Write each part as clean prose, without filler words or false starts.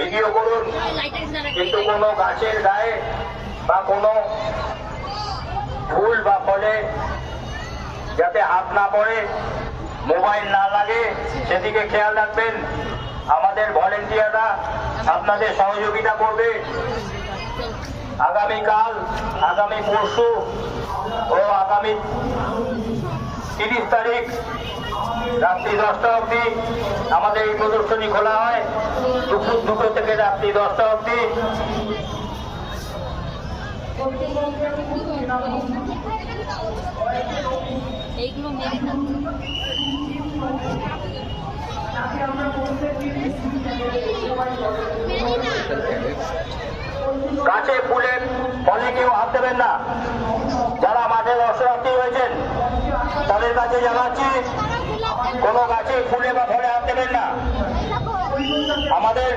Video করুন, কিন্তু কোনো গাছের গায়ে বা কোনো ফুল বা ফলে যাতে হাত না পড়ে, মোবাইল না লাগে, সেদিকে খেয়াল রাখবেন। আমাদের ভলেন্টিয়াররা আপনাদের সহযোগিতা করবে। আগামীকাল, আগামী পরশু ও আগামী 30 তারিখ রাত্রি 10টা অবধি আমাদের এই প্রদর্শনী খোলা হয়, দুপুর 2টো থেকে রাত্রি 10টা অবধি। গাছে ফুলে ফলে কেউ হাত দেবেন না। যারা মাঠে দর্শনার্থী হয়েছেন তাদের কাছে জানাচ্ছি, কোনো গাছে ফুলে বা ফলে হাত দেবেন না। আমাদের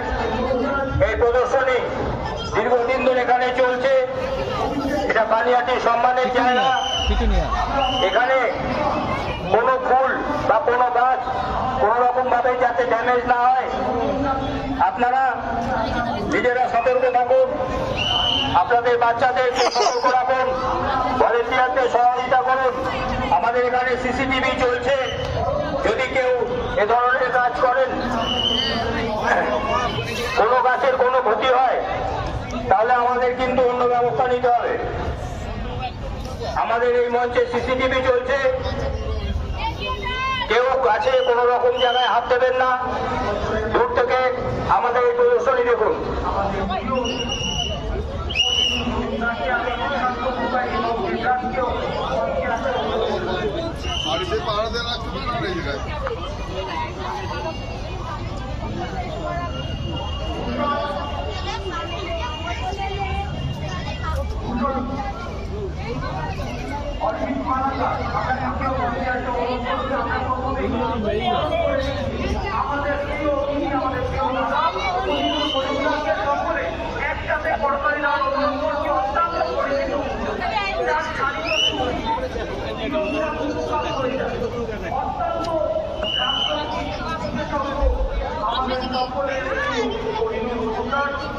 এই প্রদর্শনী দীর্ঘদিন ধরে এখানে চলছে। এটা বানিয়াটির সম্মানের জায়গা। এখানে কোনো ফুল বা কোনো গাছ কোন রকম ভাবে যাতে ড্যামেজ না হয়, আপনারা নিজেরা সতর্ক থাকুন, আপনাদের বাচ্চাদেরকে সতর্ক রাখুন, ভলেন্টিয়ারদের সহযোগিতা করুন। আমাদের এখানে সিসিটিভি চলছে, যদি কেউ এ ধরনের কাজ করেন, কোনো গাছের কোনো ক্ষতি হয়, তাহলে আমাদের কিন্তু অন্য ব্যবস্থা নিতে হবে। আমাদের এই মঞ্চে সিসিটিভি চলছে, কেউ গাছে কোনো রকম জায়গায় হাত দেবেন না। দূর থেকে আমাদের এই প্রদর্শনী দেখুন।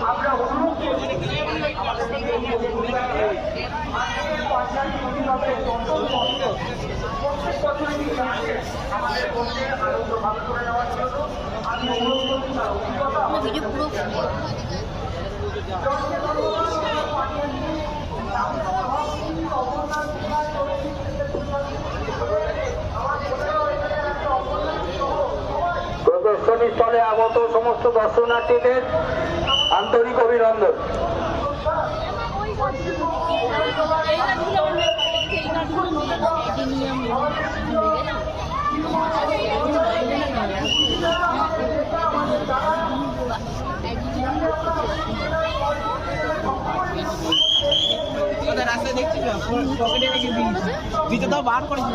আমরা অনুরোধ করছি আমাদের মধ্যে আনন্দ ভাগ করে নেওয়ার জন্য আমি অনুরোধ করছি তার অভিজ্ঞতা প্রদর্শনী স্থলে আগত সমস্ত দর্শনার্থীদের আন্তরিক অভিনন্দন। রাস্তায় দেখছি পকেটে রেখে দিতে দাও, বার করেছি।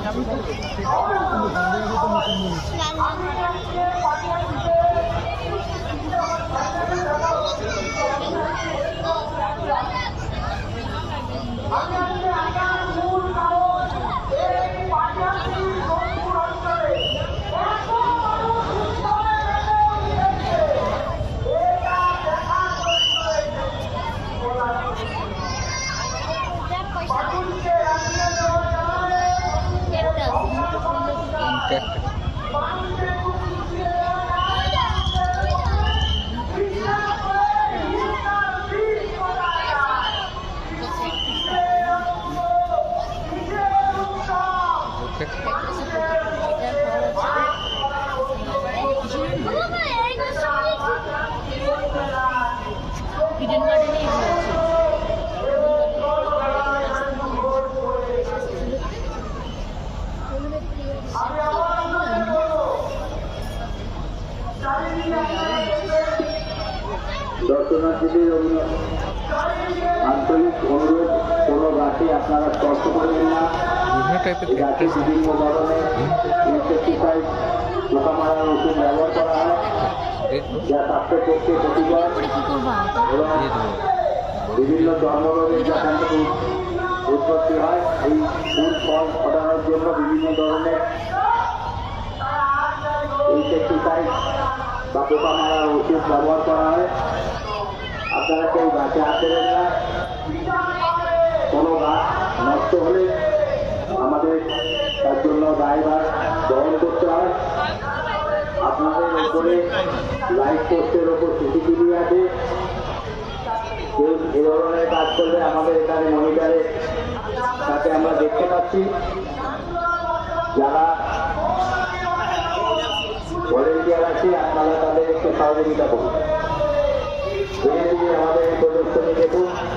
দর্শনার্থীদের আন্তরিক অনুরোধ, কোনো গাছে আপনারা স্পর্শ করবেন না। গাছে বিভিন্ন ধরনের ইনসেক্টিসাইড, পোকা মারার ওষুধ ব্যবহার করা হয়, যা স্বাস্থ্যের পক্ষে ক্ষতিকর এবং বিভিন্ন চর্মরোগের যেখান থেকে উৎপত্তি হয়। এই ফুল ফল ফোটানোর জন্য বিভিন্ন ধরনের ইনসেক্টিসাইড বা পোকা মারার ওষুধ ব্যবহার করা হয়। আপনারা কেউ গাছে হাত দেবেন না। কোনো গাছ নষ্ট হলে আমাদের তার জন্য দায়ভার বহন করতে হয়। আপনাদের উপরে লাইট পোস্টের ওপর সিসিটিভি আছে। কেউ এ ধরনের কাজ করলে আমাদের এখানে মনিটরে তাকে আমরা দেখতে পাচ্ছি। যারা ভলেন্টিয়ার আছে আপনারা তাদের একটু সহযোগিতা করুন। ধীরে ধীরে আমাদের এই প্রদর্শনী দেখুন।